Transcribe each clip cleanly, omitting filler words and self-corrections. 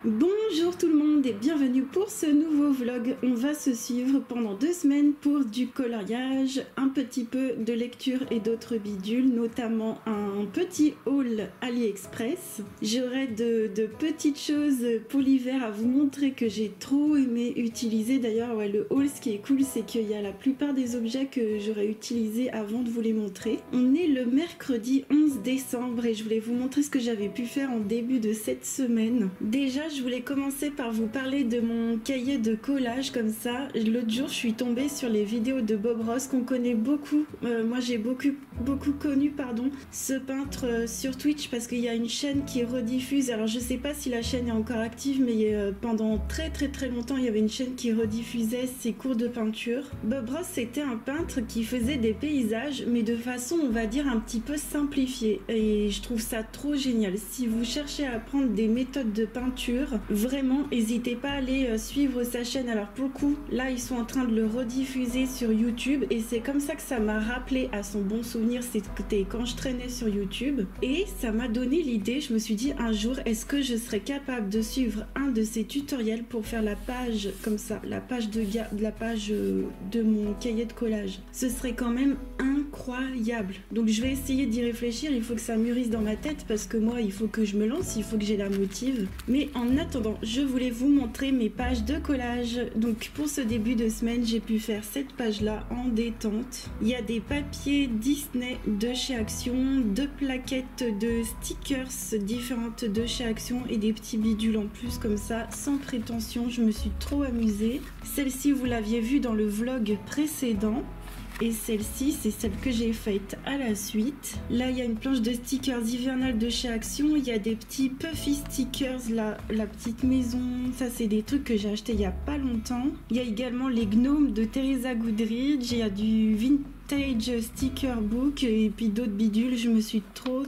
Bonjour tout le monde et bienvenue pour ce nouveau vlog. On va se suivre pendant 2 semaines pour du coloriage, un petit peu de lecture et d'autres bidules, notamment un petit haul AliExpress. J'aurai de petites choses pour l'hiver à vous montrer que j'ai trop aimé utiliser. D'ailleurs, ouais, le haul, ce qui est cool, c'est qu'il y a la plupart des objets que j'aurais utilisés avant de vous les montrer. On est le mercredi 11 décembre et je voulais vous montrer ce que j'avais pu faire en début de cette semaine. Déjà, je voulais commencer par vous parler de mon cahier de collage comme ça. L'autre jour, je suis tombée sur les vidéos de Bob Ross qu'on connaît beaucoup. Moi, j'ai beaucoup connu ce peintre sur Twitch parce qu'il y a une chaîne qui rediffuse. Alors, je sais pas si la chaîne est encore active, mais pendant très longtemps, il y avait une chaîne qui rediffusait ses cours de peinture. Bob Ross, c'était un peintre qui faisait des paysages, mais de façon, on va dire, un petit peu simplifiée. Et je trouve ça trop génial. Si vous cherchez à apprendre des méthodes de peinture, vraiment, n'hésitez pas à aller suivre sa chaîne. Alors pour le coup, là, ils sont en train de le rediffuser sur YouTube et c'est comme ça que ça m'a rappelé à son bon souvenir. C'était quand je traînais sur YouTube et ça m'a donné l'idée. Je me suis dit un jour, est-ce que je serais capable de suivre un de ses tutoriels pour faire la page comme ça, la page de mon cahier de collage. Ce serait quand même incroyable. Donc je vais essayer d'y réfléchir. Il faut que ça mûrisse dans ma tête parce que moi, il faut que je me lance, il faut que j'ai la motive. Mais en attendant, je voulais vous montrer mes pages de collage. Donc pour ce début de semaine, j'ai pu faire cette page-là en détente. Il y a des papiers Disney de chez Action, 2 plaquettes de stickers différentes de chez Action et des petits bidules en plus comme ça, sans prétention. Je me suis trop amusée. Celle-ci, vous l'aviez vue dans le vlog précédent. Et celle-ci, c'est celle que j'ai faite à la suite. Là, il y a une planche de stickers hivernale de chez Action. Il y a des petits puffy stickers, là, la petite maison. Ça, c'est des trucs que j'ai acheté il y a pas longtemps. Il y a également les gnomes de Teresa Goodridge. Il y a du vintage sticker book et puis d'autres bidules. Je me suis trop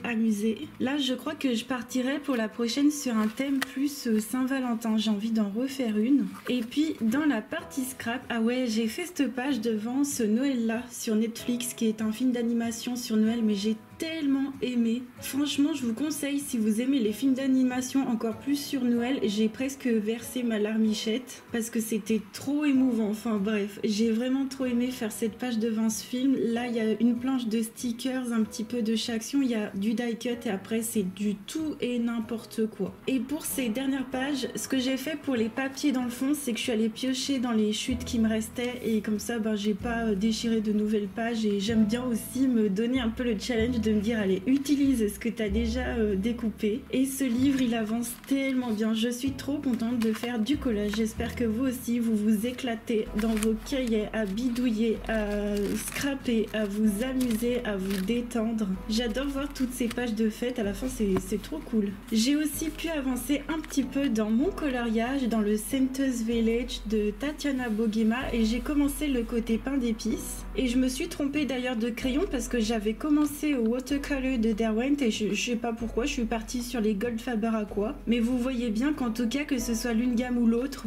amusée. Là, je crois que je partirai pour la prochaine sur un thème plus Saint-Valentin. J'ai envie d'en refaire une. Et puis, dans la partie scrap, ah ouais, j'ai fait cette page devant ce Noël-là sur Netflix, qui est un film d'animation sur Noël, mais j'ai tellement aimé. Franchement, je vous conseille, si vous aimez les films d'animation encore plus sur Noël, j'ai presque versé ma larmichette parce que c'était trop émouvant. Enfin bref, j'ai vraiment trop aimé faire cette page devant ce film. Là, il y a une planche de stickers, un petit peu de chaque action, il y a du die cut et après c'est du tout et n'importe quoi. Et pour ces dernières pages, ce que j'ai fait pour les papiers dans le fond, c'est que je suis allée piocher dans les chutes qui me restaient et comme ça, j'ai pas déchiré de nouvelles pages et j'aime bien aussi me donner un peu le challenge de me dire allez, utilise ce que tu as déjà découpé. Et ce livre, il avance tellement bien. Je suis trop contente de faire du collage. J'espère que vous aussi, vous vous éclatez dans vos cahiers à bidouiller, à scraper, à vous amuser, à vous détendre. J'adore voir toutes ces pages de fête. À la fin, c'est trop cool. J'ai aussi pu avancer un petit peu dans mon coloriage, dans le Santa's Village de Tatiana Bogema et j'ai commencé le côté pain d'épices. Et je me suis trompée d'ailleurs de crayon parce que j'avais commencé au Watercolor de Derwent et je sais pas pourquoi je suis partie sur les Gold Faber Aqua, mais vous voyez bien qu'en tout cas que ce soit l'une gamme ou l'autre,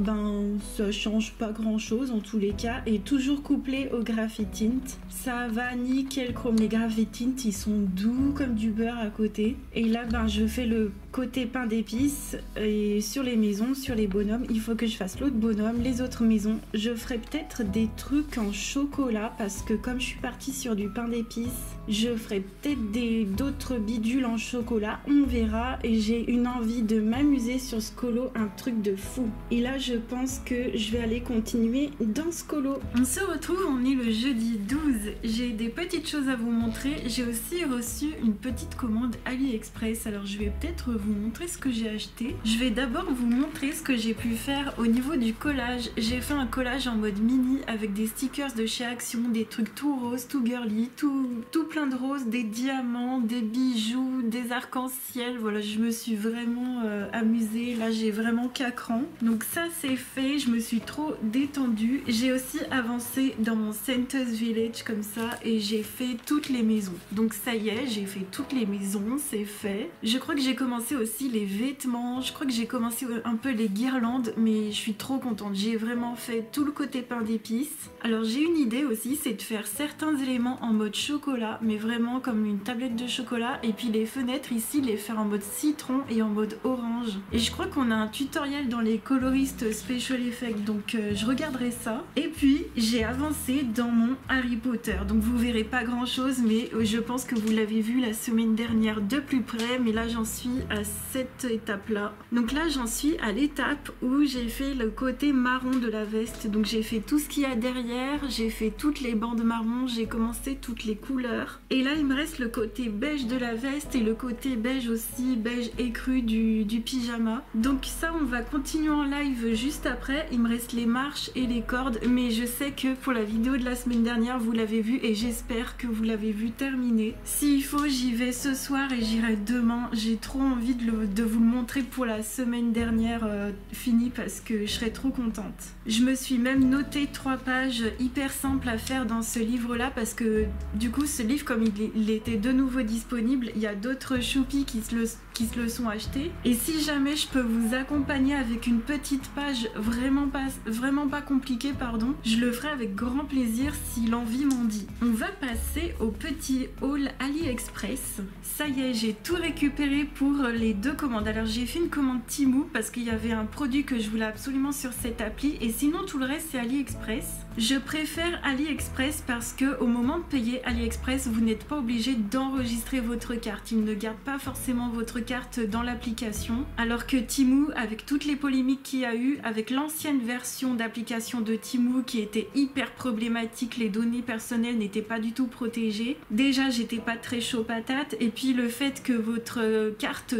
ça change pas grand chose en tous les cas et toujours couplé au graphitint. Ça va nickel chrome. Les graphitint, ils sont doux comme du beurre à côté et là je fais le côté pain d'épices et sur les maisons, sur les bonhommes, il faut que je fasse l'autre bonhomme, les autres maisons. Je ferai peut-être des trucs en chocolat parce que comme je suis partie sur du pain d'épices, je ferai peut-être d'autres bidules en chocolat, on verra. Et j'ai une envie de m'amuser sur ce colo, un truc de fou. Et là, je pense que je vais aller continuer dans ce colo. On se retrouve, on est le jeudi 12. J'ai des petites choses à vous montrer. J'ai aussi reçu une petite commande AliExpress. Alors, je vais peut-être vous montrer ce que j'ai acheté. Je vais d'abord vous montrer ce que j'ai pu faire au niveau du collage. J'ai fait un collage en mode mini avec des stickers de chez Action, des trucs tout roses, tout girly, tout plein de roses, des diamants, des bijoux, des arcs-en-ciel. Voilà, je me suis vraiment amusée. Là, j'ai vraiment 4 ans. Donc ça, c'est fait. Je me suis trop détendue. J'ai aussi avancé dans mon Santa's Village comme ça et j'ai fait toutes les maisons. Donc ça y est, j'ai fait toutes les maisons, c'est fait. Je crois que j'ai commencé commencé aussi les vêtements, je crois que j'ai commencé un peu les guirlandes, mais je suis trop contente. J'ai vraiment fait tout le côté pain d'épices. Alors j'ai une idée aussi, c'est de faire certains éléments en mode chocolat, mais vraiment comme une tablette de chocolat, et puis les fenêtres ici, les faire en mode citron et en mode orange. Et je crois qu'on a un tutoriel dans les coloristes Special Effects, donc je regarderai ça. Et puis j'ai avancé dans mon Harry Potter, donc vous verrez pas grand chose, mais je pense que vous l'avez vu la semaine dernière de plus près, mais là j'en suis à cette étape là. Donc là j'en suis à l'étape où j'ai fait le côté marron de la veste, donc j'ai fait tout ce qu'il y a derrière, j'ai fait toutes les bandes marron, j'ai commencé toutes les couleurs, et là il me reste le côté beige de la veste et le côté beige aussi, beige écru du pyjama. Donc ça on va continuer en live juste après. Il me reste les marches et les cordes, mais je sais que pour la vidéo de la semaine dernière vous l'avez vu, et j'espère que vous l'avez vu terminer. S'il faut j'y vais ce soir et j'irai demain. J'ai trop envie de vous le montrer pour la semaine dernière finie, parce que je serais trop contente. Je me suis même noté 3 pages hyper simples à faire dans ce livre là, parce que du coup ce livre, comme il était de nouveau disponible, il y a d'autres choupies qui se le sont achetés, et si jamais je peux vous accompagner avec une petite page vraiment pas compliquée, pardon, je le ferai avec grand plaisir si l'envie m'en dit. On va passer au petit haul AliExpress. Ça y est, j'ai tout récupéré pour les 2 commandes. Alors j'ai fait une commande Temu parce qu'il y avait un produit que je voulais absolument sur cette appli, et sinon tout le reste c'est AliExpress. Je préfère AliExpress parce que au moment de payer AliExpress, vous n'êtes pas obligé d'enregistrer votre carte. Il ne garde pas forcément votre carte dans l'application, alors que Temu, avec toutes les polémiques qu'il y a eu, avec l'ancienne version d'application de Temu qui était hyper problématique, les données personnelles n'étaient pas du tout protégées. Déjà j'étais pas très chaud patate, et puis le fait que votre carte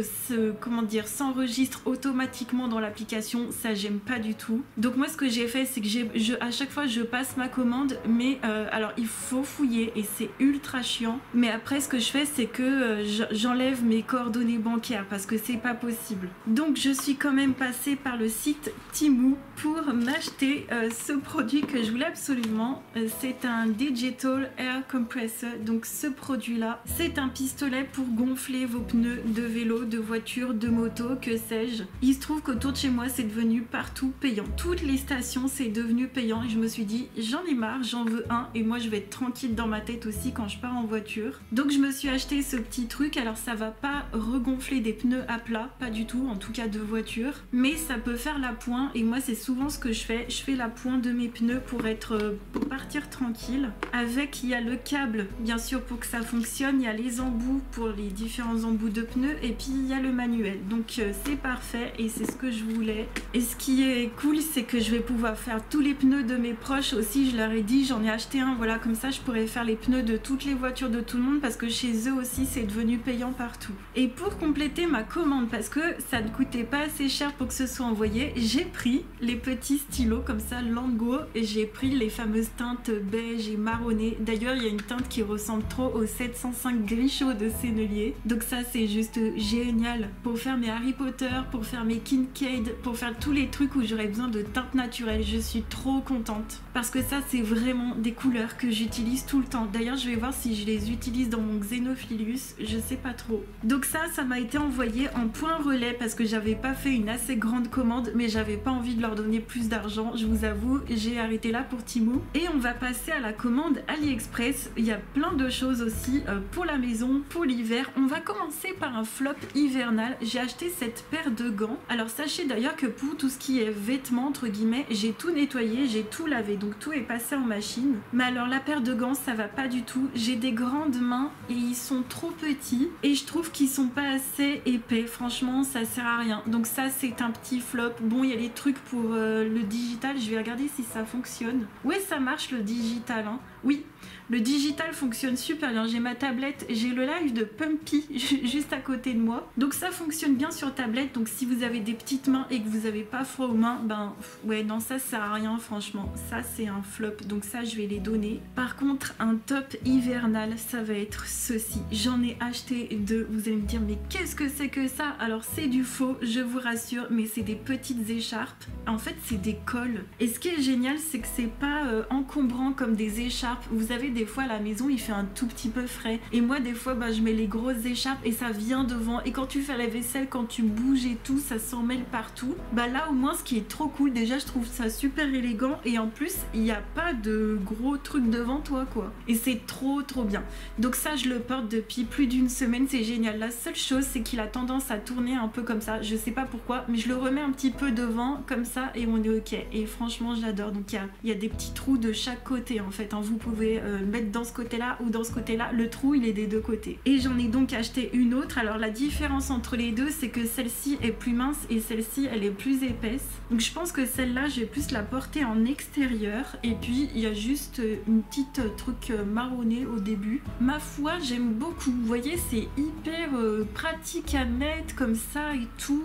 s'enregistre automatiquement dans l'application, ça j'aime pas du tout. Donc moi ce que j'ai fait, c'est que à chaque fois je passe ma commande, mais alors il faut fouiller et c'est ultra chiant, mais après ce que je fais c'est que j'enlève mes coordonnées bancaires parce que c'est pas possible. Donc je suis quand même passée par le site Temu pour m'acheter ce produit que je voulais absolument. C'est un Digital Air Compressor. Donc ce produit là, c'est un pistolet pour gonfler vos pneus de vélo, de voiture, de moto, que sais-je. Il se trouve qu'autour de chez moi c'est devenu partout payant, toutes les stations c'est devenu payant, et je me suis dit j'en ai marre, j'en veux un, et moi je vais être tranquille dans ma tête aussi quand je pars en voiture. Donc je me suis acheté ce petit truc. Alors ça va pas regonfler des pneus à plat, pas du tout, en tout cas de voiture, mais ça peut faire l'appoint, et moi c'est souvent ce que je fais l'appoint de mes pneus pour partir tranquille. Avec, il y a le câble bien sûr pour que ça fonctionne, il y a les embouts pour les différents embouts de pneus, et puis il y a le manuel. Donc c'est parfait et c'est ce que je voulais. Et ce qui est cool, c'est que je vais pouvoir faire tous les pneus de mes proches aussi. Je leur ai dit, j'en ai acheté un, voilà, comme ça je pourrais faire les pneus de toutes les voitures de tout le monde, parce que chez eux aussi c'est devenu payant partout. Et pour compléter ma commande, parce que ça ne coûtait pas assez cher pour que ce soit envoyé, j'ai pris les petits stylos comme ça Lango, et j'ai pris les fameuses teintes beige et marronnées. D'ailleurs il y a une teinte qui ressemble trop au 705 Gris-Chaud de Sennelier, donc ça c'est juste génial pour faire mes Harry Potter, pour faire mes Kincaid, pour faire tous les trucs où j'aurais besoin de teintes naturelles. Je suis trop contente parce que ça c'est vraiment des couleurs que j'utilise tout le temps. D'ailleurs je vais voir si je les utilise dans mon Xenophilius, je sais pas trop. Donc ça m'a été envoyé en point relais parce que j'avais pas fait une assez grande commande, mais j'avais pas envie de leur donner plus d'argent, je vous avoue. J'ai arrêté là pour Temu, et on va passer à la commande AliExpress. Il y a plein de choses aussi pour la maison, pour l'hiver. On va commencer par un flop hivernal. J'ai acheté cette paire de gants. Alors sachez d'ailleurs que pour tout ce qui est vêtements entre guillemets, j'ai tout nettoyé, j'ai tout lavé, donc tout est passé en machine. Mais alors la paire de gants, ça va pas du tout. J'ai des grandes mains et ils sont trop petits, et je trouve qu'ils sont pas assez épais. Franchement ça sert à rien, donc ça c'est un petit flop. Bon, il y a les trucs pour le digital, je vais regarder si ça fonctionne. Ouais, ça marche le digital, hein. Oui, le digital fonctionne super bien. J'ai ma tablette, j'ai le live de Pumpy juste à côté de moi, donc ça fonctionne bien sur tablette. Donc si vous avez des petites mains et que vous avez pas froid aux mains, ben ouais, non, ça sert à rien, franchement. Ça c'est un flop, donc ça je vais les donner. Par contre, un top hivernal, ça va être ceci. J'en ai acheté 2. Vous allez me dire mais qu'est-ce que c'est que ça? Alors c'est du faux, je vous rassure, mais c'est des petites écharpes. En fait c'est des cols, et ce qui est génial c'est que c'est pas encombrant comme des écharpes écharpes. Vous savez, des fois à la maison il fait un tout petit peu frais et moi des fois je mets les grosses écharpes et ça vient devant, et quand tu fais la vaisselle, quand tu bouges et tout, ça s'en mêle partout. Là au moins, ce qui est trop cool, déjà je trouve ça super élégant, et en plus il n'y a pas de gros trucs devant toi quoi, et c'est trop bien. Donc ça, je le porte depuis plus d'une semaine, c'est génial. La seule chose, c'est qu'il a tendance à tourner un peu comme ça, je sais pas pourquoi, mais je le remets un petit peu devant comme ça et on est ok, et franchement j'adore. Donc il y a des petits trous de chaque côté en fait, hein. Vous pouvez le mettre dans ce côté là ou dans ce côté là, le trou il est des deux côtés. Et j'en ai donc acheté une autre. Alors la différence entre les deux, c'est que celle-ci est plus mince et celle-ci elle est plus épaisse. Donc je pense que celle-là je vais plus la porter en extérieur, et puis il y a juste une petite truc marronné au début. Ma foi, j'aime beaucoup. Vous voyez, c'est hyper pratique à mettre comme ça et tout,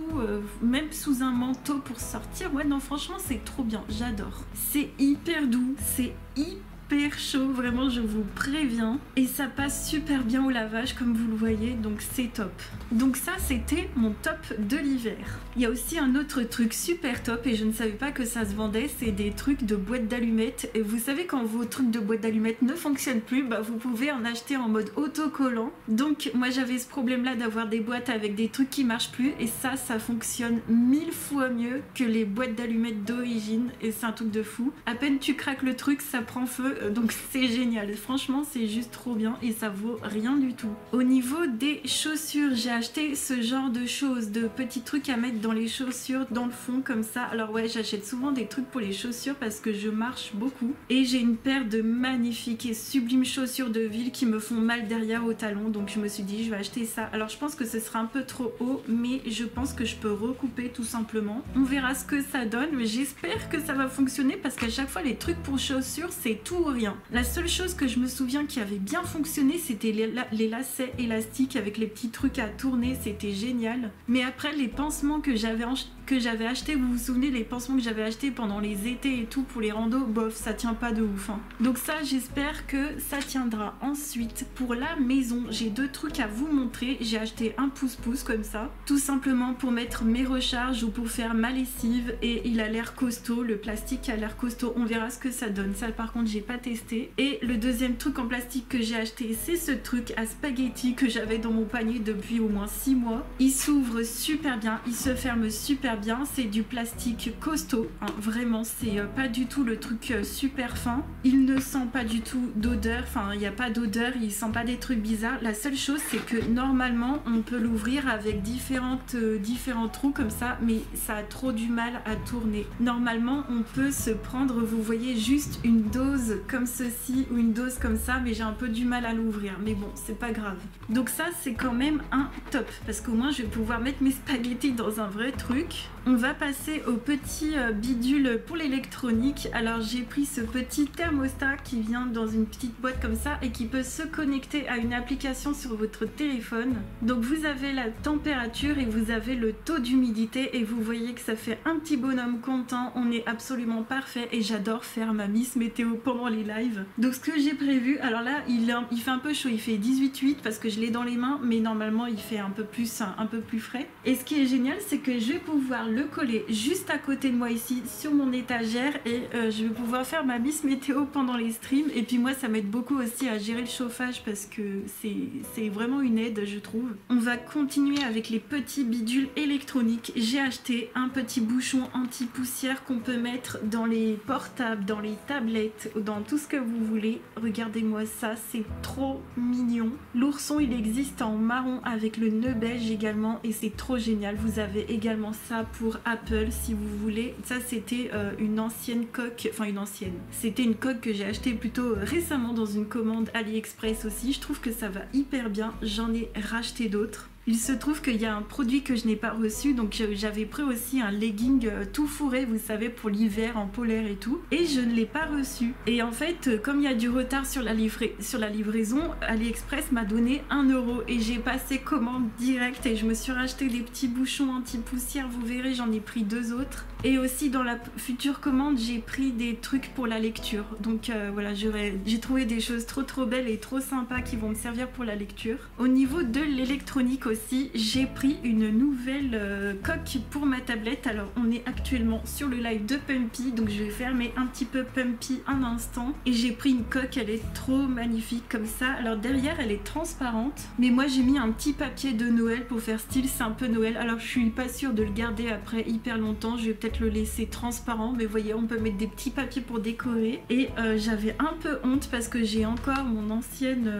même sous un manteau pour sortir. Ouais, non, franchement, c'est trop bien. J'adore. C'est hyper doux, c'est hyper chaud, vraiment, je vous préviens, et ça passe super bien au lavage comme vous le voyez, donc c'est top. Donc ça, c'était mon top de l'hiver. Il y a aussi un autre truc super top, et je ne savais pas que ça se vendait, c'est des trucs de boîte d'allumettes. Et vous savez, quand vos trucs de boîte d'allumettes ne fonctionnent plus, vous pouvez en acheter en mode autocollant. Donc moi j'avais ce problème là d'avoir des boîtes avec des trucs qui marchent plus, et ça fonctionne 1000 fois mieux que les boîtes d'allumettes d'origine, et c'est un truc de fou. À peine tu craques le truc, ça prend feu, donc c'est génial. Franchement, c'est juste trop bien et ça vaut rien du tout. Au niveau des chaussures, j'ai acheté ce genre de choses, de petits trucs à mettre dans les chaussures, dans le fond comme ça. Alors ouais, j'achète souvent des trucs pour les chaussures parce que je marche beaucoup, et j'ai une paire de magnifiques et sublimes chaussures de ville qui me font mal derrière au talon, donc je me suis dit je vais acheter ça. Alors je pense que ce sera un peu trop haut, mais je pense que je peux recouper tout simplement. On verra ce que ça donne, mais j'espère que ça va fonctionner parce qu'à chaque fois les trucs pour chaussures c'est tout ou rien. La seule chose que je me souviens qui avait bien fonctionné, c'était les lacets élastiques avec les petits trucs à tourner, c'était génial. Mais après, les pansements que j'avais acheté, vous vous souvenez, les pansements que j'avais acheté pendant les étés et tout pour les randos, bof, ça tient pas de ouf, hein. Donc ça, j'espère que ça tiendra. Ensuite, pour la maison, j'ai deux trucs à vous montrer. J'ai acheté un pouce-pouce comme ça, tout simplement pour mettre mes recharges ou pour faire ma lessive, et il a l'air costaud, le plastique a l'air costaud, on verra ce que ça donne. Ça par contre j'ai pas testé. Et le deuxième truc en plastique que j'ai acheté, c'est ce truc à spaghetti que j'avais dans mon panier depuis au moins 6 mois. Il s'ouvre super bien, il se ferme super bien, c'est du plastique costaud, hein. Vraiment c'est pas du tout le truc super fin. Il ne sent pas du tout d'odeur, enfin il n'y a pas d'odeur, il sent pas des trucs bizarres. La seule chose, c'est que normalement on peut l'ouvrir avec différents trous comme ça, mais ça a trop du mal à tourner. Normalement on peut se prendre, vous voyez, juste une dose comme ceci ou une dose comme ça, mais j'ai un peu du mal à l'ouvrir, mais bon, c'est pas grave. Donc ça, c'est quand même un top, parce qu'au moins je vais pouvoir mettre mes spaghettis dans un vrai truc. On va passer au petit bidule pour l'électronique. Alors j'ai pris ce petit thermostat qui vient dans une petite boîte comme ça et qui peut se connecter à une application sur votre téléphone. Donc vous avez la température et vous avez le taux d'humidité, et vous voyez que ça fait un petit bonhomme content. On est absolument parfait, et j'adore faire ma Miss Météo pendant les lives. Donc ce que j'ai prévu, alors là il fait un peu chaud, il fait 18,8 parce que je l'ai dans les mains, mais normalement il fait un peu plus frais. Et ce qui est génial, c'est que je vais pouvoir le coller juste à côté de moi ici sur mon étagère, et je vais pouvoir faire ma Miss Météo pendant les streams. Et puis moi ça m'aide beaucoup aussi à gérer le chauffage parce que c'est vraiment une aide, je trouve. On va continuer avec les petits bidules électroniques. J'ai acheté un petit bouchon anti-poussière qu'on peut mettre dans les portables, dans les tablettes, dans tout ce que vous voulez. Regardez-moi ça, c'est trop mignon. L'ourson, il existe en marron avec le nœud beige également, et c'est trop génial. Vous avez également ça pour Apple si vous voulez. Ça c'était une ancienne coque, enfin une ancienne, c'était une coque que j'ai achetée plutôt récemment dans une commande AliExpress aussi. Je trouve que ça va hyper bien, j'en ai racheté d'autres. Il se trouve qu'il y a un produit que je n'ai pas reçu, donc j'avais pris aussi un legging tout fourré, vous savez, pour l'hiver en polaire et tout, et je ne l'ai pas reçu. Et en fait, comme il y a du retard sur la livraison, AliExpress m'a donné 1 € et j'ai passé commande directe et je me suis racheté des petits bouchons anti-poussière, vous verrez, j'en ai pris 2 autres. Et aussi dans la future commande, j'ai pris des trucs pour la lecture. Donc voilà, j'ai trouvé des choses trop belles et trop sympas qui vont me servir pour la lecture. Au niveau de l'électronique aussi, j'ai pris une nouvelle coque pour ma tablette. Alors on est actuellement sur le live de Pumpy, donc je vais fermer un petit peu Pumpy un instant. Et j'ai pris une coque, elle est trop magnifique comme ça. Alors derrière elle est transparente, mais moi j'ai mis un petit papier de Noël pour faire style, c'est un peu Noël. Alors je suis pas sûre de le garder après hyper longtemps, je vais peut-être le laisser transparent, mais vous voyez on peut mettre des petits papiers pour décorer. Et j'avais un peu honte parce que j'ai encore mon ancienne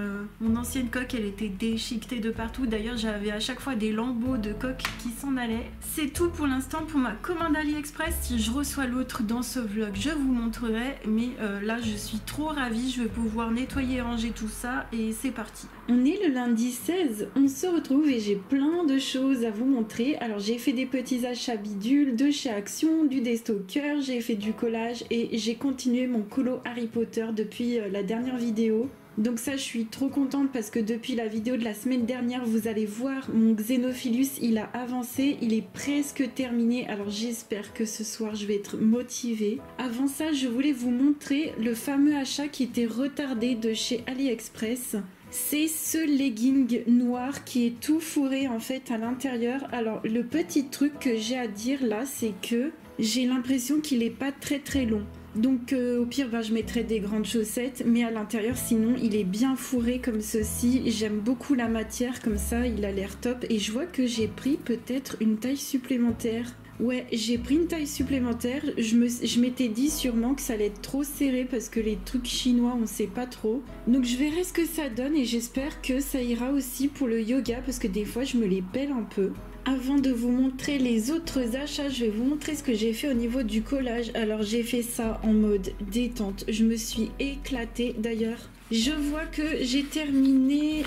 coque, elle était déchiquetée de partout. D'ailleurs j'avais à chaque fois des lambeaux de coque qui s'en allaient. C'est tout pour l'instant pour ma commande AliExpress. Si je reçois l'autre dans ce vlog je vous montrerai, mais là je suis trop ravie, je vais pouvoir nettoyer et ranger tout ça et c'est parti. On est le lundi 16, on se retrouve et j'ai plein de choses à vous montrer. Alors j'ai fait des petits achats bidules de chez Action, du Destocker, j'ai fait du collage et j'ai continué mon colo Harry Potter depuis la dernière vidéo. Donc ça je suis trop contente parce que depuis la vidéo de la semaine dernière vous allez voir mon Xenophilus il a avancé, il est presque terminé, alors j'espère que ce soir je vais être motivée. Avant ça je voulais vous montrer le fameux achat qui était retardé de chez AliExpress. C'est ce legging noir qui est tout fourré en fait à l'intérieur. Alors le petit truc que j'ai à dire là c'est que j'ai l'impression qu'il est pas très long. Donc au pire je mettrai des grandes chaussettes, mais à l'intérieur sinon il est bien fourré comme ceci. J'aime beaucoup la matière comme ça, il a l'air top. Et je vois que j'ai pris peut-être une taille supplémentaire. Ouais, j'ai pris une taille supplémentaire. Je m'étais dit sûrement que ça allait être trop serré parce que les trucs chinois on sait pas trop. Donc je verrai ce que ça donne et j'espère que ça ira aussi pour le yoga parce que des fois je me les pèle un peu. Avant de vous montrer les autres achats, je vais vous montrer ce que j'ai fait au niveau du collage. Alors j'ai fait ça en mode détente, je me suis éclatée d'ailleurs. Je vois que j'ai terminé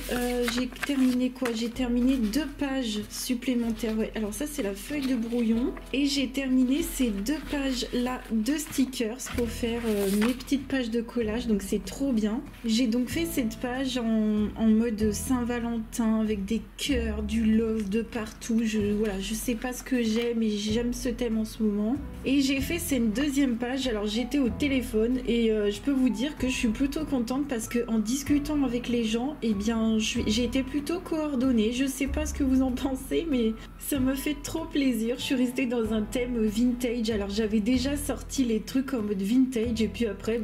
quoi? J'ai terminé 2 pages supplémentaires. Ouais, alors ça c'est la feuille de brouillon. Et j'ai terminé ces 2 pages là de stickers pour faire mes petites pages de collage. Donc c'est trop bien. J'ai donc fait cette page en mode Saint-Valentin avec des cœurs, du love de partout. Voilà, je sais pas ce que j'aime, mais j'aime ce thème en ce moment. Et j'ai fait cette deuxième page. Alors j'étais au téléphone et je peux vous dire que je suis plutôt contente parce que en discutant avec les gens, eh bien j'ai été plutôt coordonnée. Je sais pas ce que vous en pensez, mais ça me fait trop plaisir. Je suis restée dans un thème vintage. Alors j'avais déjà sorti les trucs en mode vintage et puis après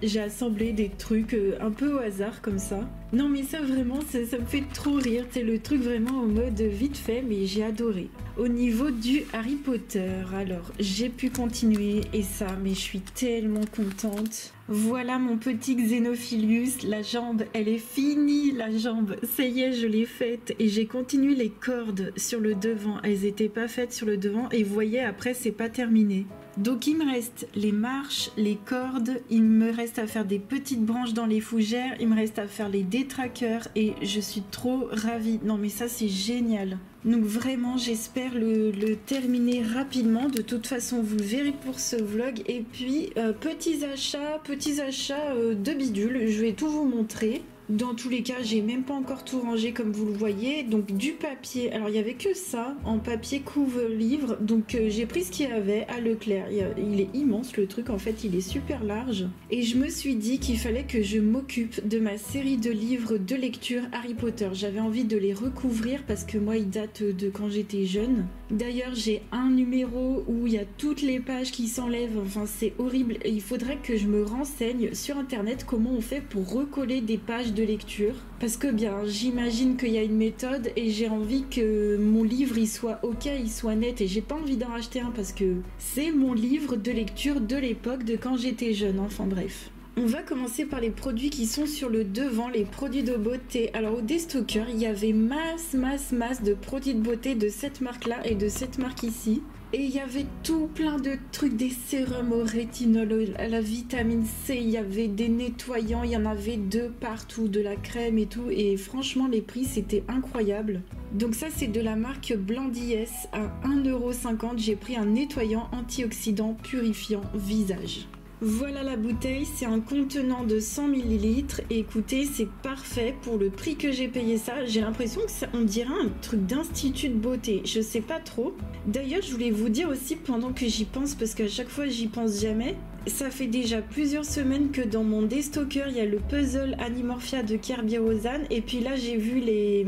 j'ai assemblé des trucs un peu au hasard comme ça. Non mais ça vraiment ça me fait trop rire. C'est le truc vraiment en mode vite fait, mais j'ai adoré. Au niveau du Harry Potter, alors j'ai pu continuer et ça, mais je suis tellement contente. Voilà mon petit Xenophilus, la jambe elle est finie, la jambe, ça y est je l'ai faite et j'ai continué les cordes sur le devant, elles étaient pas faites sur le devant et vous voyez après c'est pas terminé. Donc il me reste les marches, les cordes, il me reste à faire des petites branches dans les fougères, il me reste à faire les détraqueurs et je suis trop ravie. Non mais ça c'est génial. Donc vraiment j'espère le terminer rapidement. De toute façon vous le verrez pour ce vlog. Et puis petits achats de bidule, je vais tout vous montrer. Dans tous les cas, j'ai même pas encore tout rangé comme vous le voyez. Donc du papier, alors il y avait que ça en papier couvre-livre. Donc j'ai pris ce qu'il y avait à Leclerc. Il est immense le truc, en fait il est super large. Et je me suis dit qu'il fallait que je m'occupe de ma série de livres de lecture Harry Potter. J'avais envie de les recouvrir parce que moi ils datent de quand j'étais jeune. D'ailleurs j'ai un numéro où il y a toutes les pages qui s'enlèvent. Enfin c'est horrible. Et il faudrait que je me renseigne sur internet comment on fait pour recoller des pages de lecture parce que bien j'imagine qu'il y a une méthode et j'ai envie que mon livre il soit ok, il soit net et j'ai pas envie d'en racheter un parce que c'est mon livre de lecture de l'époque de quand j'étais jeune, enfin bref. On va commencer par les produits qui sont sur le devant, les produits de beauté. Alors au Destocker, il y avait masse de produits de beauté de cette marque là et de cette marque ici. Et il y avait tout plein de trucs, des sérums au rétinol, à la vitamine C, il y avait des nettoyants, il y en avait 2 partout, de la crème et tout. Et franchement, les prix, c'était incroyable. Donc ça, c'est de la marque Blandies à 1,50 €. J'ai pris un nettoyant antioxydant purifiant visage. Voilà la bouteille, c'est un contenant de 100 ml. Et écoutez, c'est parfait pour le prix que j'ai payé ça. J'ai l'impression que ça, on dirait un truc d'institut de beauté. Je sais pas trop. D'ailleurs, je voulais vous dire aussi pendant que j'y pense, parce qu'à chaque fois j'y pense jamais. Ça fait déjà plusieurs semaines que dans mon déstocker, il y a le puzzle Animorphia de Kerby Rosan. Et puis là, j'ai vu les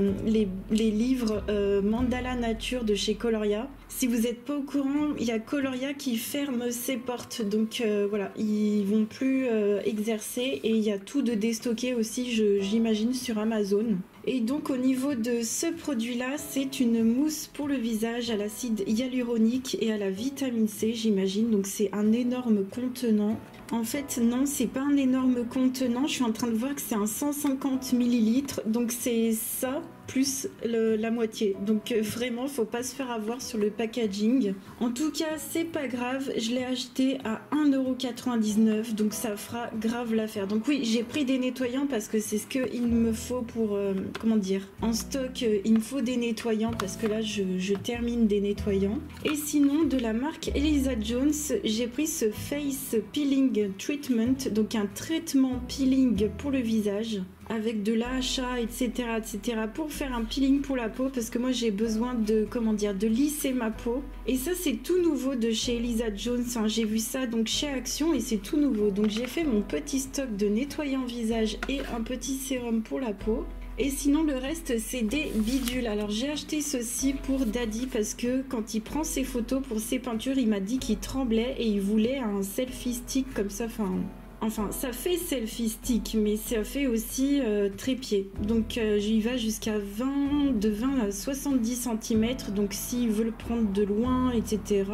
livres Mandala Nature de chez Coloria. Si vous n'êtes pas au courant, il y a Coloria qui ferme ses portes. Donc voilà, ils vont plus exercer. Et il y a tout de déstocké aussi, j'imagine, sur Amazon. Et donc au niveau de ce produit-là, c'est une mousse pour le visage à l'acide hyaluronique et à la vitamine C, j'imagine. Donc c'est un énorme contenant. En fait, non, c'est pas un énorme contenant. Je suis en train de voir que c'est un 150 ml. Donc c'est ça plus la moitié. Donc vraiment, faut pas se faire avoir sur le packaging. En tout cas, c'est pas grave. Je l'ai acheté à 1,99 €. Donc ça fera grave l'affaire. Donc oui, j'ai pris des nettoyants parce que c'est ce qu'il me faut pour... comment dire, en stock, il me faut des nettoyants parce que là, je termine des nettoyants. Et sinon, de la marque Elisa Jones, j'ai pris ce Face Peeling Treatment. Donc un traitement peeling pour le visage, avec de l'AHA, etc., etc., pour faire un peeling pour la peau, parce que moi j'ai besoin de, comment dire, de lisser ma peau. Et ça, c'est tout nouveau de chez Elisa Jones, hein. J'ai vu ça donc chez Action et c'est tout nouveau. Donc j'ai fait mon petit stock de nettoyant visage et un petit sérum pour la peau. Et sinon le reste c'est des bidules. Alors j'ai acheté ceci pour Daddy parce que quand il prend ses photos pour ses peintures, il m'a dit qu'il tremblait et il voulait un selfie stick comme ça, Enfin, ça fait selfie stick, mais ça fait aussi trépied. Donc, j'y vais jusqu'à de 20 à 70 cm. Donc, s'il veut le prendre de loin, etc.,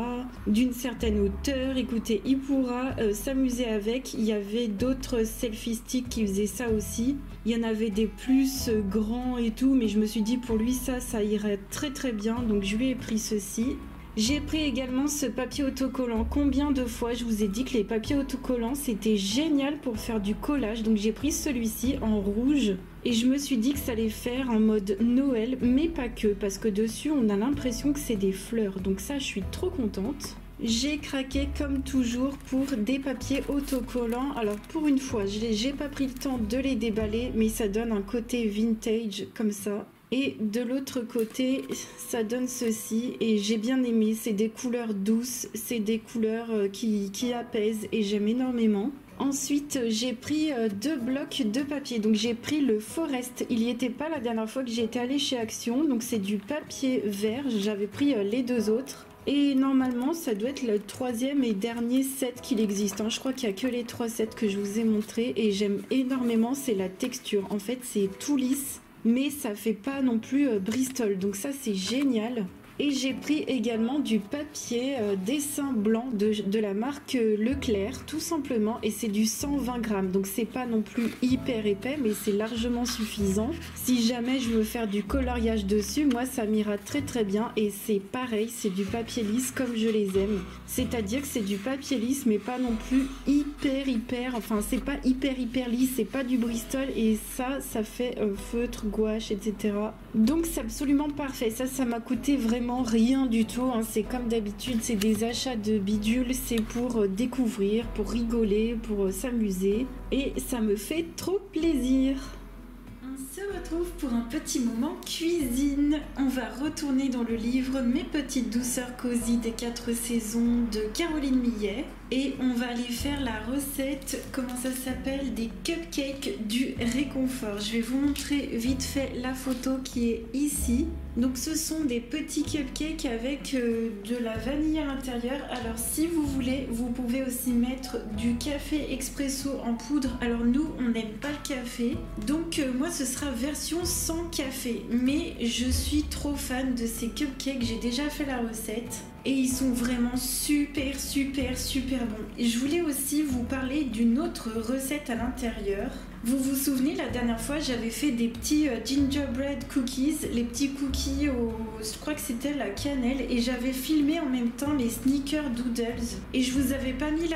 d'une certaine hauteur, écoutez, il pourra s'amuser avec. Il y avait d'autres selfie sticks qui faisaient ça aussi. Il y en avait des plus grands et tout, mais je me suis dit, pour lui, ça irait très très bien. Donc, je lui ai pris ceci. J'ai pris également ce papier autocollant. Combien de fois je vous ai dit que les papiers autocollants c'était génial pour faire du collage. Donc j'ai pris celui-ci en rouge et je me suis dit que ça allait faire en mode Noël, mais pas que, parce que dessus on a l'impression que c'est des fleurs. Donc ça, je suis trop contente. J'ai craqué comme toujours pour des papiers autocollants. Alors pour une fois, j'ai pas pris le temps de les déballer, mais ça donne un côté vintage comme ça. Et de l'autre côté, ça donne ceci et j'ai bien aimé. C'est des couleurs douces, c'est des couleurs qui apaisent et j'aime énormément. Ensuite, j'ai pris 2 blocs de papier. Donc j'ai pris le Forest. Il n'y était pas la dernière fois que j'étais allée chez Action. Donc c'est du papier vert. J'avais pris les 2 autres. Et normalement, ça doit être le 3e et dernier set qu'il existe, hein. Je crois qu'il n'y a que les 3 sets que je vous ai montrés. Et j'aime énormément, c'est la texture. En fait, c'est tout lisse, mais ça fait pas non plus Bristol, donc ça c'est génial. Et j'ai pris également du papier dessin blanc de la marque Leclerc, tout simplement, et c'est du 120 grammes, donc c'est pas non plus hyper épais, mais c'est largement suffisant. Si jamais je veux faire du coloriage dessus, moi ça m'ira très très bien, et c'est pareil, c'est du papier lisse comme je les aime. C'est-à-dire que c'est du papier lisse, mais pas non plus hyper, enfin c'est pas hyper lisse, c'est pas du Bristol, et ça fait feutre, gouache, etc. Donc c'est absolument parfait, ça m'a coûté vraiment rien du tout, hein. C'est comme d'habitude, c'est des achats de bidules, c'est pour découvrir, pour rigoler, pour s'amuser, et ça me fait trop plaisir. On se retrouve pour un petit moment cuisine. On va retourner dans le livre Mes petites douceurs cosy des 4 saisons de Caroline Millet. Et on va aller faire la recette, comment ça s'appelle, des cupcakes du réconfort. Je vais vous montrer vite fait la photo qui est ici. Donc ce sont des petits cupcakes avec de la vanille à l'intérieur. Alors si vous voulez, vous pouvez aussi mettre du café expresso en poudre. Alors nous, on n'aime pas le café. Donc moi, ce sera version sans café. Mais je suis trop fan de ces cupcakes. J'ai déjà fait la recette. Et ils sont vraiment super bons. Et je voulais aussi vous parler d'une autre recette à l'intérieur. Vous vous souvenez, la dernière fois, j'avais fait des petits gingerbread cookies, les petits cookies je crois que c'était la cannelle, et j'avais filmé en même temps les sneaker doodles. Et je vous avais pas mis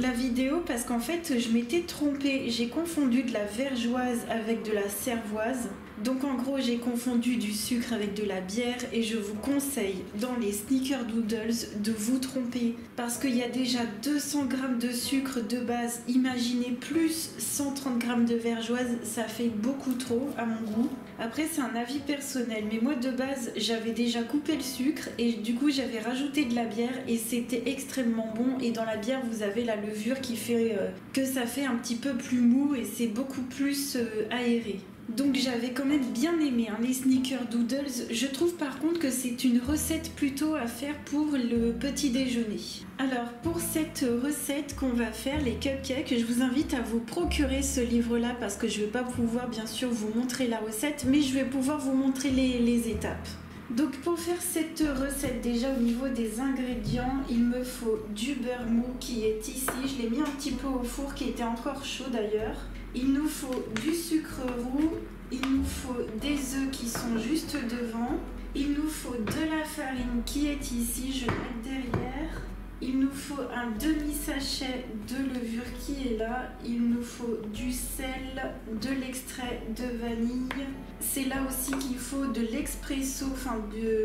la vidéo parce qu'en fait, je m'étais trompée. J'ai confondu de la vergeoise avec de la cervoise. Donc en gros j'ai confondu du sucre avec de la bière et je vous conseille dans les snickerdoodles de vous tromper parce qu'il y a déjà 200 grammes de sucre de base, imaginez plus 130 grammes de vergeoise, ça fait beaucoup trop à mon goût. Après c'est un avis personnel mais moi de base j'avais déjà coupé le sucre et du coup j'avais rajouté de la bière et c'était extrêmement bon et dans la bière vous avez la levure qui fait que ça fait un petit peu plus mou et c'est beaucoup plus aéré. Donc j'avais quand même bien aimé les snickerdoodles. Je trouve par contre que c'est une recette plutôt à faire pour le petit déjeuner. Alors pour cette recette qu'on va faire, les cupcakes, je vous invite à vous procurer ce livre-là parce que je ne vais pas pouvoir bien sûr vous montrer la recette, mais je vais pouvoir vous montrer les étapes. Donc pour faire cette recette, déjà au niveau des ingrédients, il me faut du beurre mou qui est ici. Je l'ai mis un petit peu au four qui était encore chaud d'ailleurs. Il nous faut du sucre roux, il nous faut des œufs qui sont juste devant, il nous faut de la farine qui est ici, je vais mettre derrière. Il nous faut un demi-sachet de levure qui est là. Il nous faut du sel, de l'extrait de vanille. C'est là aussi qu'il faut de l'expresso,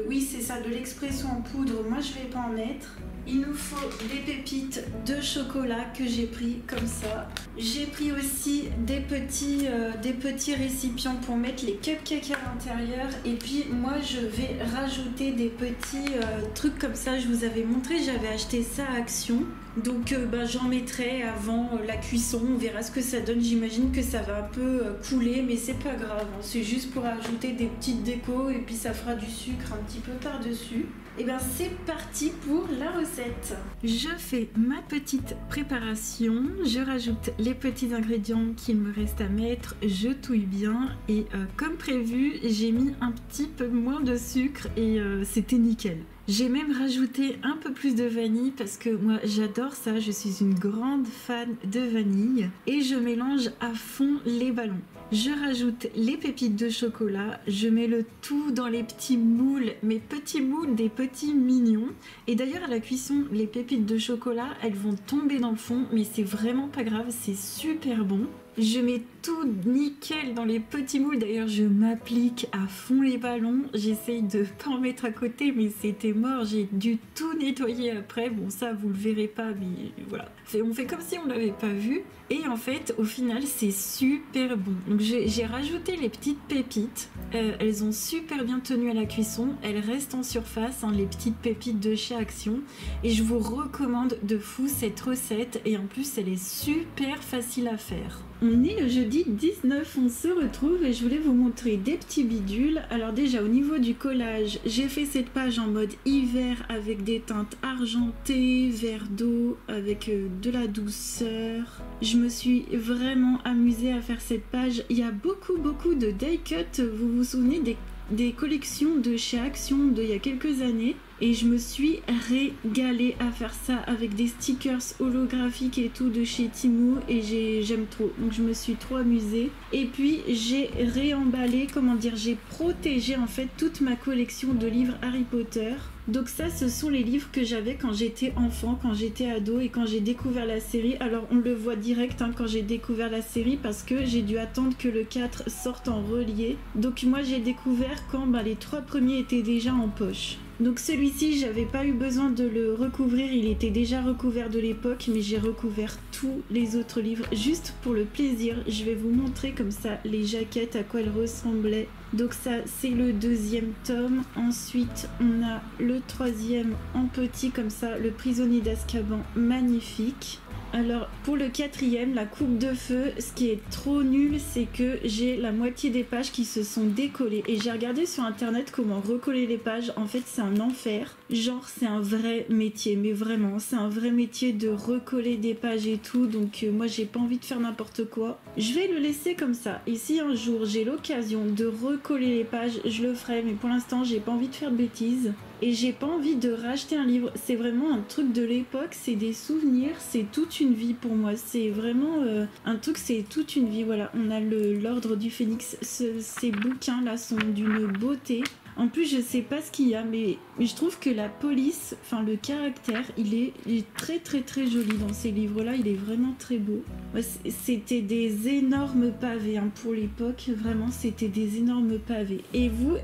oui c'est ça, de l'expresso en poudre. Moi je vais pas en mettre. Il nous faut des pépites de chocolat que j'ai pris comme ça. J'ai pris aussi des petits récipients pour mettre les cupcakes à l'intérieur. Et puis moi je vais rajouter des petits trucs comme ça. Je vous avais montré, j'avais acheté ça à Action. Donc j'en mettrai avant la cuisson, on verra ce que ça donne. J'imagine que ça va un peu couler mais c'est pas grave, c'est juste pour ajouter des petites décos et puis ça fera du sucre un petit peu par dessus. Et bien c'est parti pour la recette. Je fais ma petite préparation, je rajoute les petits ingrédients qu'il me reste à mettre, je touille bien et comme prévu j'ai mis un petit peu moins de sucre et c'était nickel. J'ai même rajouté un peu plus de vanille parce que moi j'adore ça, je suis une grande fan de vanille et je mélange à fond les ballons. Je rajoute les pépites de chocolat, je mets le tout dans les petits moules, mes petits moules des petits mignons. Et d'ailleurs à la cuisson, les pépites de chocolat, elles vont tomber dans le fond, mais c'est vraiment pas grave, c'est super bon. Je mets tout nickel dans les petits moules, d'ailleurs je m'applique à fond les ballons, j'essaye de pas en mettre à côté mais c'était mort, j'ai dû tout nettoyer après, bon ça vous le verrez pas mais voilà, on fait comme si on l'avait pas vu et en fait au final c'est super bon. Donc j'ai rajouté les petites pépites, elles ont super bien tenu à la cuisson, elles restent en surface, les petites pépites de chez Action et je vous recommande de fou cette recette et en plus elle est super facile à faire. On est le jeudi 19, on se retrouve et je voulais vous montrer des petits bidules. Alors déjà au niveau du collage, j'ai fait cette page en mode hiver avec des teintes argentées, vert d'eau, avec de la douceur. Je me suis vraiment amusée à faire cette page. Il y a beaucoup de die cut, vous vous souvenez des collections de chez Action d'il y a quelques années et je me suis régalée à faire ça avec des stickers holographiques et tout de chez Temu et j'aime trop, donc je me suis trop amusée et puis j'ai réemballé, j'ai protégé en fait toute ma collection de livres Harry Potter. Donc ça ce sont les livres que j'avais quand j'étais enfant, quand j'étais ado et quand j'ai découvert la série. Alors on le voit direct quand j'ai découvert la série parce que j'ai dû attendre que le 4 sorte en relié. Donc moi j'ai découvert quand les 3 premiers étaient déjà en poche. Donc celui-ci j'avais pas eu besoin de le recouvrir, il était déjà recouvert de l'époque mais j'ai recouvert tous les autres livres juste pour le plaisir. Je vais vous montrer comme ça les jaquettes à quoi elles ressemblaient. Donc ça c'est le 2e tome, ensuite on a le 3e en petit comme ça, le prisonnier d'Azkaban, magnifique. Alors pour le 4e, la coupe de feu, ce qui est trop nul c'est que j'ai la moitié des pages qui se sont décollées et j'ai regardé sur internet comment recoller les pages. En fait c'est un enfer, genre c'est un vrai métier, mais vraiment c'est un vrai métier de recoller des pages et tout, donc moi j'ai pas envie de faire n'importe quoi. Je vais le laisser comme ça et si un jour j'ai l'occasion de recoller les pages je le ferai, mais pour l'instant j'ai pas envie de faire de bêtises. Et j'ai pas envie de racheter un livre, c'est vraiment un truc de l'époque, c'est des souvenirs, c'est toute une vie pour moi, c'est vraiment un truc, c'est toute une vie. Voilà, on a l'ordre du Phénix, ces bouquins là sont d'une beauté. En plus, je sais pas ce qu'il y a, mais je trouve que la police, enfin le caractère, il est très très très joli dans ces livres-là. Il est vraiment très beau. Ouais, c'était des énormes pavés hein, pour l'époque. Vraiment, c'était des énormes pavés. Et vous,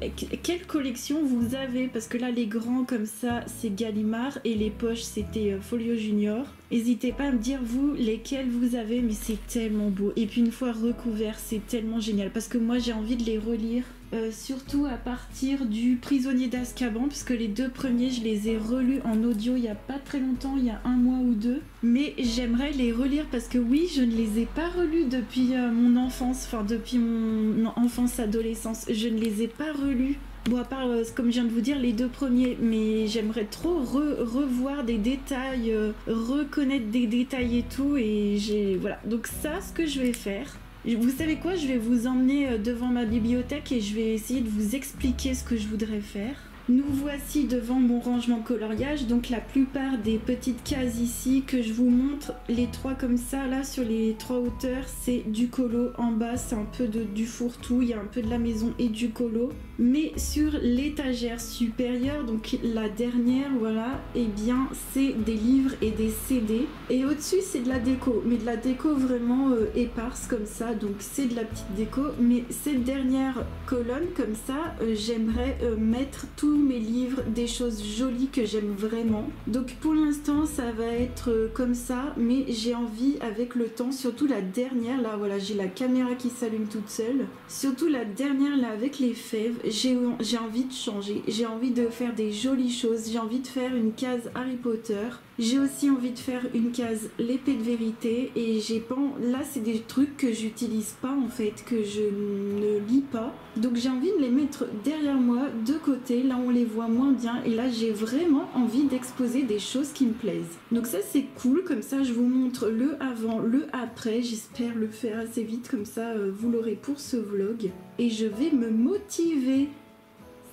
quelle collection vous avez? Parce que là, les grands comme ça, c'est Gallimard et les poches, c'était Folio Junior. N'hésitez pas à me dire vous lesquels vous avez, mais c'est tellement beau. Et puis une fois recouvert, c'est tellement génial. Parce que moi, j'ai envie de les relire. Surtout à partir du Prisonnier d'Azkaban, parce que les 2 premiers, je les ai relus en audio il y a pas très longtemps, il y a 1 mois ou 2. Mais j'aimerais les relire parce que oui, je ne les ai pas relus depuis mon enfance, enfin depuis mon enfance-adolescence. Je ne les ai pas relus. Bon, à part, comme je viens de vous dire, les 2 premiers, mais j'aimerais trop revoir des détails, reconnaître des détails et tout, et voilà. Donc ça, ce que je vais faire... Vous savez quoi? Je vais vous emmener devant ma bibliothèque et je vais essayer de vous expliquer ce que je voudrais faire. Nous voici devant mon rangement coloriage, donc la plupart des petites cases ici que je vous montre, les 3 comme ça, là sur les 3 hauteurs, c'est du colo. En bas, c'est un peu du fourre-tout, il y a un peu de la maison et du colo. Mais sur l'étagère supérieure, donc la dernière, voilà, eh bien c'est des livres et des CD. Et au-dessus, c'est de la déco, mais de la déco vraiment éparse comme ça, donc c'est de la petite déco. Mais cette dernière colonne comme ça, j'aimerais mettre tous mes livres, des choses jolies que j'aime vraiment. Donc pour l'instant ça va être comme ça, mais j'ai envie avec le temps, surtout la dernière là, voilà, j'ai la caméra qui s'allume toute seule, surtout la dernière là avec les fèves, j'ai envie de changer, j'ai envie de faire des jolies choses, j'ai envie de faire une case Harry Potter, j'ai aussi envie de faire une case l'épée de vérité, et j'ai pas, là c'est des trucs que j'utilise pas en fait, que je ne lis pas, donc j'ai envie de les mettre derrière moi de côté, là on les voit moins bien, et là j'ai vraiment envie d'exposer des choses qui me plaisent. Donc ça c'est cool, comme ça je vous montre le avant, le après, j'espère le faire assez vite, comme ça vous l'aurez pour ce vlog, et je vais me motiver.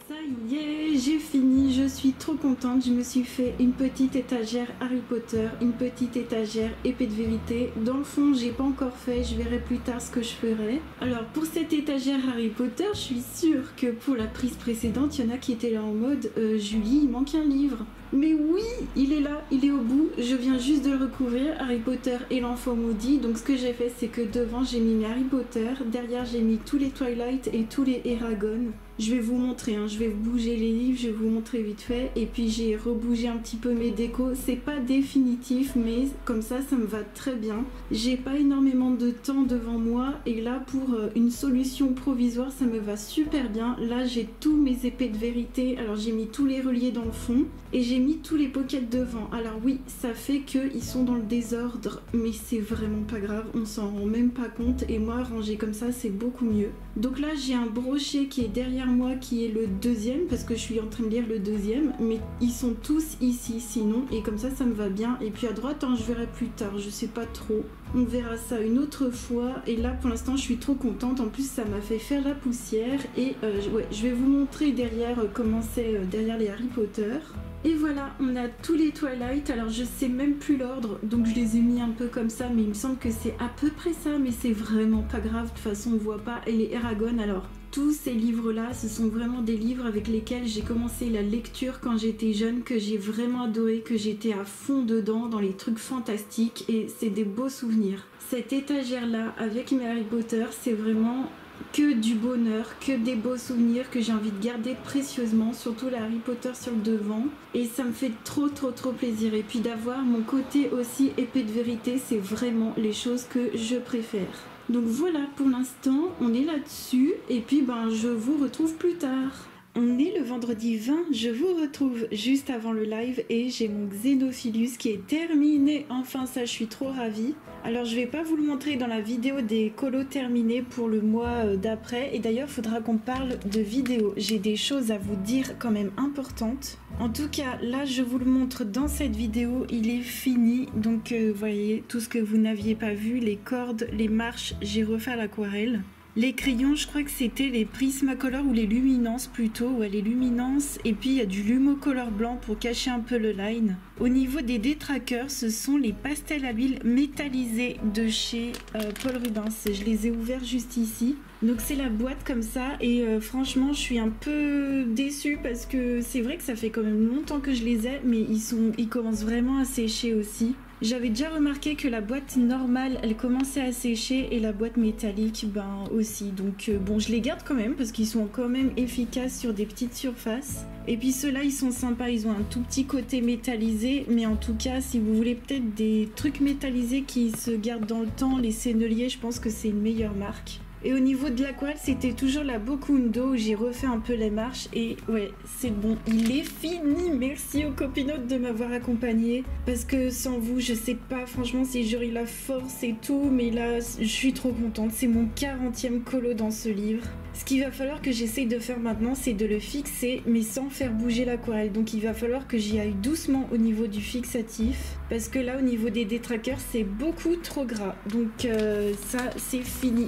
Ça y est, j'ai fini, je suis trop contente, je me suis fait une petite étagère Harry Potter, une petite étagère épée de vérité. Dans le fond, j'ai pas encore fait, je verrai plus tard ce que je ferai. Alors pour cette étagère Harry Potter, je suis sûre que pour la prise précédente, il y en a qui étaient là en mode Julie, il manque un livre. Mais oui, il est là, il est au bout, je viens juste de le recouvrir, Harry Potter et l'enfant maudit. Donc ce que j'ai fait, c'est que devant j'ai mis mes Harry Potter, derrière j'ai mis tous les Twilight et tous les Eragon. Je vais vous montrer, hein, je vais bouger les livres, je vais vous montrer vite fait. Et puis j'ai rebougé un petit peu mes décos, c'est pas définitif, mais comme ça me va très bien. J'ai pas énormément de temps devant moi, et là pour une solution provisoire, ça me va super bien. Là j'ai tous mes épées de vérité, alors j'ai mis tous les reliés dans le fond, et j'ai mis tous les pockets devant. Alors oui, ça fait qu'ils sont dans le désordre, mais c'est vraiment pas grave, on s'en rend même pas compte, et moi ranger comme ça c'est beaucoup mieux. Donc là j'ai un brochet qui est derrière moi, qui est le deuxième, parce que je suis en train de lire le deuxième, mais ils sont tous ici sinon, et comme ça me va bien. Et puis à droite, hein, je verrai plus tard, je sais pas trop, on verra ça une autre fois. Et là pour l'instant je suis trop contente, en plus ça m'a fait faire la poussière. Et ouais, je vais vous montrer derrière comment c'est derrière les Harry Potter. Et voilà, on a tous les Twilight, alors je sais même plus l'ordre, donc je les ai mis un peu comme ça, mais il me semble que c'est à peu près ça, mais c'est vraiment pas grave, de toute façon on voit pas. Et les Eragon, alors tous ces livres-là, ce sont vraiment des livres avec lesquels j'ai commencé la lecture quand j'étais jeune, que j'ai vraiment adoré, que j'étais à fond dedans, dans les trucs fantastiques, et c'est des beaux souvenirs. Cette étagère-là, avec mes Harry Potter, c'est vraiment que du bonheur, que des beaux souvenirs que j'ai envie de garder précieusement, surtout la Harry Potter sur le devant, et ça me fait trop plaisir. Et puis d'avoir mon côté aussi épée de vérité, c'est vraiment les choses que je préfère. Donc voilà, pour l'instant on est là-dessus, et puis je vous retrouve plus tard. On est le vendredi 20, je vous retrouve juste avant le live et j'ai mon Xenophilus qui est terminé, enfin ça je suis trop ravie. Alors je vais pas vous le montrer dans la vidéo des colos terminés pour le mois d'après, et d'ailleurs faudra qu'on parle de vidéo, j'ai des choses à vous dire quand même importantes. En tout cas là je vous le montre dans cette vidéo, il est fini, donc vous voyez tout ce que vous n'aviez pas vu, les cordes, les marches, j'ai refait à l'aquarelle. Les crayons, je crois que c'était les Prismacolor ou les Luminance plutôt, ouais les Luminance, et puis il y a du Lumocolor blanc pour cacher un peu le line. Au niveau des détraqueurs, ce sont les pastels à l'huile métallisés de chez Paul Rubens, je les ai ouverts juste ici. Donc c'est la boîte comme ça et franchement je suis un peu déçue parce que c'est vrai que ça fait quand même longtemps que je les ai, mais ils commencent vraiment à sécher aussi. J'avais déjà remarqué que la boîte normale elle commençait à sécher et la boîte métallique ben aussi, donc bon je les garde quand même parce qu'ils sont quand même efficaces sur des petites surfaces. Et puis ceux-là ils sont sympas, ils ont un tout petit côté métallisé, mais en tout cas si vous voulez peut-être des trucs métallisés qui se gardent dans le temps, les Sennelier je pense que c'est une meilleure marque. Et au niveau de l'aquarelle, c'était toujours la Bokundo où j'ai refait un peu les marches et ouais, c'est bon, il est fini. Merci aux copinotes de m'avoir accompagnée parce que sans vous, je sais pas franchement si j'aurais la force et tout, mais là, je suis trop contente. C'est mon 40e colo dans ce livre. Ce qu'il va falloir que j'essaye de faire maintenant, c'est de le fixer, mais sans faire bouger l'aquarelle. Donc il va falloir que j'y aille doucement au niveau du fixatif, parce que là, au niveau des détraqueurs, c'est beaucoup trop gras. Donc ça, c'est fini.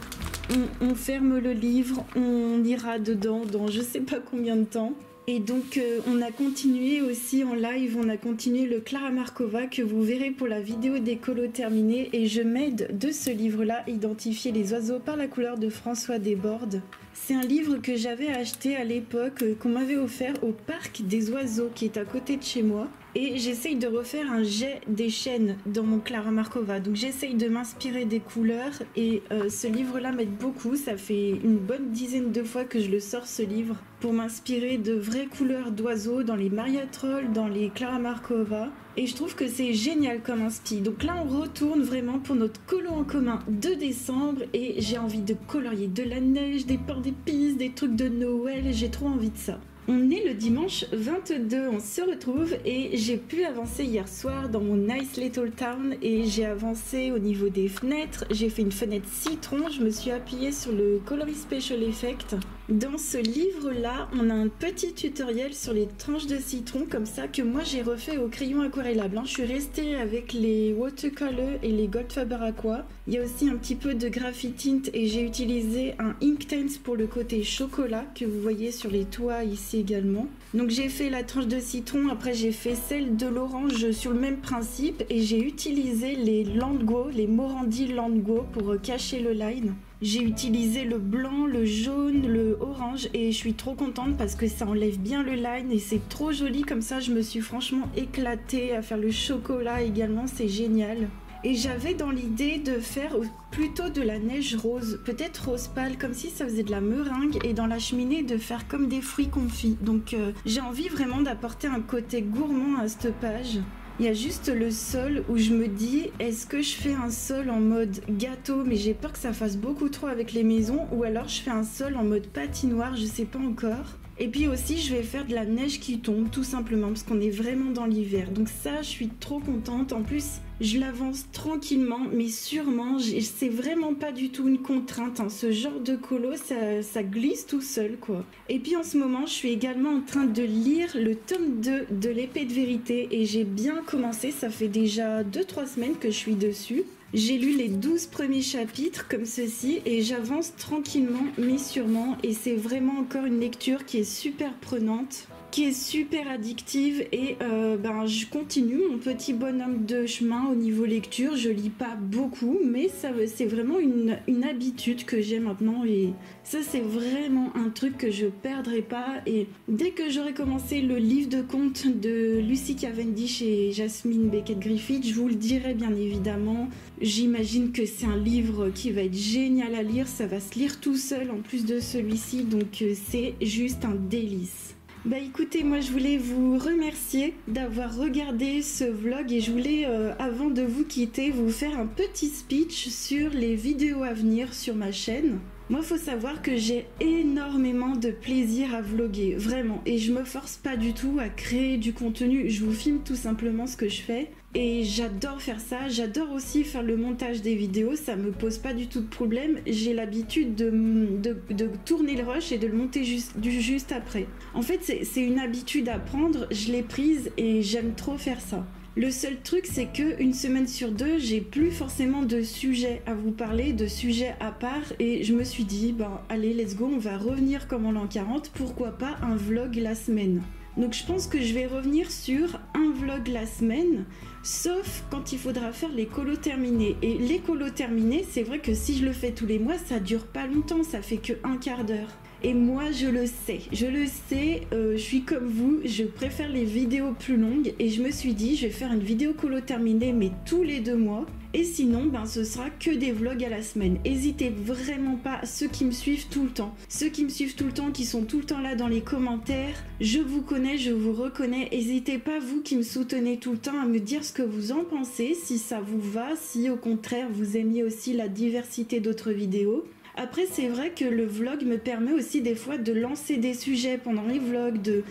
On ferme le livre, on ira dedans dans je sais pas combien de temps. Et donc on a continué aussi en live, on a continué le Klara Markova que vous verrez pour la vidéo des colos terminés. Et je m'aide de ce livre-là, Identifier les oiseaux par la couleur de François Desbordes. C'est un livre que j'avais acheté à l'époque, qu'on m'avait offert au parc des oiseaux qui est à côté de chez moi. Et j'essaye de refaire un jet des chênes dans mon Klara Markova. Donc j'essaye de m'inspirer des couleurs et ce livre-là m'aide beaucoup. Ça fait une bonne dizaine de fois que je le sors ce livre pour m'inspirer de vraies couleurs d'oiseaux dans les Maria Troll, dans les Klara Markova. Et je trouve que c'est génial comme inspi. Donc là on retourne vraiment pour notre colo en commun de décembre et j'ai envie de colorier de la neige, des porcs d'épices, des trucs de Noël. J'ai trop envie de ça. On est le dimanche 22, on se retrouve et j'ai pu avancer hier soir dans mon Nice Little Town et j'ai avancé au niveau des fenêtres. J'ai fait une fenêtre citron, je me suis appuyée sur le Coloris Special Effect. Dans ce livre-là, on a un petit tutoriel sur les tranches de citron comme ça que moi j'ai refait au crayon aquarellable. Je suis restée avec les Watercolor et les Goldfaber Aqua. Il y a aussi un petit peu de Graphitint et j'ai utilisé un Inktense pour le côté chocolat que vous voyez sur les toits ici également. Donc j'ai fait la tranche de citron, après j'ai fait celle de l'orange sur le même principe et j'ai utilisé les Landgo, les Morandi Landgo pour cacher le line. J'ai utilisé le blanc, le jaune, le orange et je suis trop contente parce que ça enlève bien le line et c'est trop joli comme ça. Je me suis franchement éclatée à faire le chocolat également, c'est génial. Et j'avais dans l'idée de faire plutôt de la neige rose, peut-être rose pâle, comme si ça faisait de la meringue, et dans la cheminée de faire comme des fruits confits. Donc j'ai envie vraiment d'apporter un côté gourmand à cette page. Il y a juste le sol où je me dis, est-ce que je fais un sol en mode gâteau, mais j'ai peur que ça fasse beaucoup trop avec les maisons, ou alors je fais un sol en mode patinoire, je sais pas encore. Et puis aussi je vais faire de la neige qui tombe tout simplement parce qu'on est vraiment dans l'hiver. Donc ça je suis trop contente. En plus je l'avance tranquillement mais sûrement. C'est vraiment pas du tout une contrainte. Ce genre de colo ça glisse tout seul quoi. Et puis en ce moment je suis également en train de lire le tome 2 de l'épée de vérité. Et j'ai bien commencé. Ça fait déjà 2-3 semaines que je suis dessus. J'ai lu les 12 premiers chapitres comme ceci et j'avance tranquillement mais sûrement et c'est vraiment encore une lecture qui est super prenante, qui est super addictive et je continue mon petit bonhomme de chemin au niveau lecture. Je lis pas beaucoup mais c'est vraiment une habitude que j'ai maintenant et ça c'est vraiment un truc que je perdrai pas. Et dès que j'aurai commencé le livre de contes de Lucy Cavendish et Jasmine Beckett-Griffith, je vous le dirai bien évidemment. J'imagine que c'est un livre qui va être génial à lire, ça va se lire tout seul en plus de celui-ci, donc c'est juste un délice. Bah écoutez, moi je voulais vous remercier d'avoir regardé ce vlog et je voulais, avant de vous quitter, vous faire un petit speech sur les vidéos à venir sur ma chaîne. Moi, faut savoir que j'ai énormément de plaisir à vlogger, vraiment, et je me force pas du tout à créer du contenu. Je vous filme tout simplement ce que je fais et j'adore faire ça. J'adore aussi faire le montage des vidéos, ça me pose pas du tout de problème. J'ai l'habitude de tourner le rush et de le monter juste après. En fait, c'est une habitude à prendre, je l'ai prise et j'aime trop faire ça. Le seul truc, c'est que une semaine sur deux, j'ai plus forcément de sujets à vous parler, de sujets à part, et je me suis dit, allez, let's go, on va revenir comme en l'an 40, pourquoi pas un vlog la semaine. Donc je pense que je vais revenir sur un vlog la semaine, sauf quand il faudra faire les colos terminés. Et les colos terminés, c'est vrai que si je le fais tous les mois, ça dure pas longtemps, ça fait que un quart d'heure. Et moi je le sais, je suis comme vous, je préfère les vidéos plus longues et je me suis dit je vais faire une vidéo colo terminée mais tous les 2 mois et sinon ben ce sera que des vlogs à la semaine. N'hésitez vraiment pas, ceux qui me suivent tout le temps, qui sont tout le temps là dans les commentaires, je vous connais, je vous reconnais, n'hésitez pas vous qui me soutenez tout le temps à me dire ce que vous en pensez, si ça vous va, si au contraire vous aimiez aussi la diversité d'autres vidéos. Après, c'est vrai que le vlog me permet aussi des fois de lancer des sujets pendant les vlogs,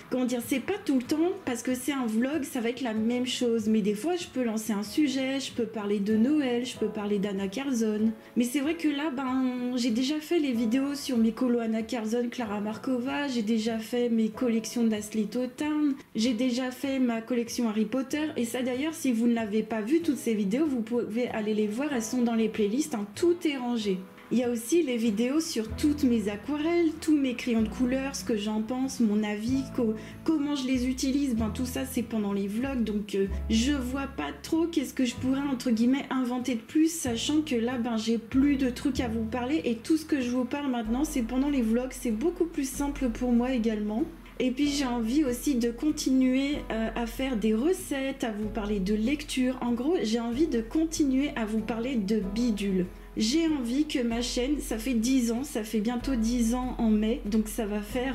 c'est pas tout le temps, parce que c'est un vlog, ça va être la même chose, mais des fois, je peux lancer un sujet, je peux parler de Noël, je peux parler d'Anna Carlzone, mais c'est vrai que là, j'ai déjà fait les vidéos sur mes colos Anna Carlzone, Clara Markova, j'ai déjà fait mes collections d'Ashley Totarn, j'ai déjà fait ma collection Harry Potter, et ça d'ailleurs, si vous ne l'avez pas vu, toutes ces vidéos, vous pouvez aller les voir, elles sont dans les playlists, hein, tout est rangé. Il y a aussi les vidéos sur toutes mes aquarelles, tous mes crayons de couleur, ce que j'en pense, mon avis, comment je les utilise, tout ça c'est pendant les vlogs, donc je vois pas trop qu'est-ce que je pourrais entre guillemets inventer de plus, sachant que là j'ai plus de trucs à vous parler et tout ce que je vous parle maintenant c'est pendant les vlogs, c'est beaucoup plus simple pour moi également. Et puis j'ai envie aussi de continuer à faire des recettes, à vous parler de lecture, en gros j'ai envie de continuer à vous parler de bidules. J'ai envie que ma chaîne, ça fait 10 ans, ça fait bientôt 10 ans en mai, donc ça va faire,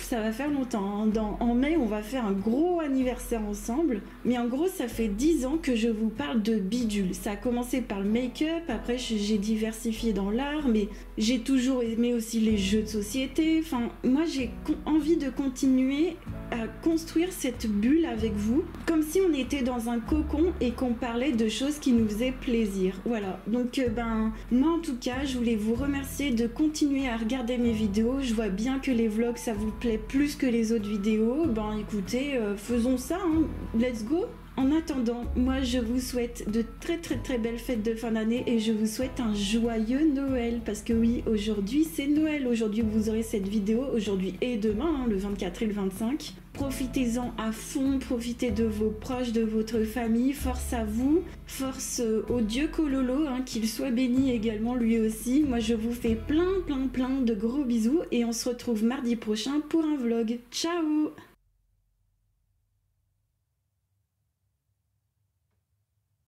ça va faire longtemps. Hein. En mai, on va faire un gros anniversaire ensemble, mais en gros, ça fait 10 ans que je vous parle de bidule. Ça a commencé par le make-up, après j'ai diversifié dans l'art, mais j'ai toujours aimé aussi les jeux de société. Enfin, moi, j'ai envie de continuer à construire cette bulle avec vous, comme si on était dans un cocon et qu'on parlait de choses qui nous faisaient plaisir. Voilà, donc moi en tout cas je voulais vous remercier de continuer à regarder mes vidéos. Je vois bien que les vlogs ça vous plaît plus que les autres vidéos. Écoutez, faisons ça, hein. Let's go. En attendant, moi je vous souhaite de très très très belles fêtes de fin d'année et je vous souhaite un joyeux Noël, parce que oui, aujourd'hui c'est Noël, aujourd'hui vous aurez cette vidéo, aujourd'hui et demain, hein, le 24 et le 25. Profitez-en à fond, profitez de vos proches, de votre famille, force à vous, force au Dieu Kololo, hein, qu'il soit béni également lui aussi. Moi je vous fais plein de gros bisous et on se retrouve mardi prochain pour un vlog. Ciao!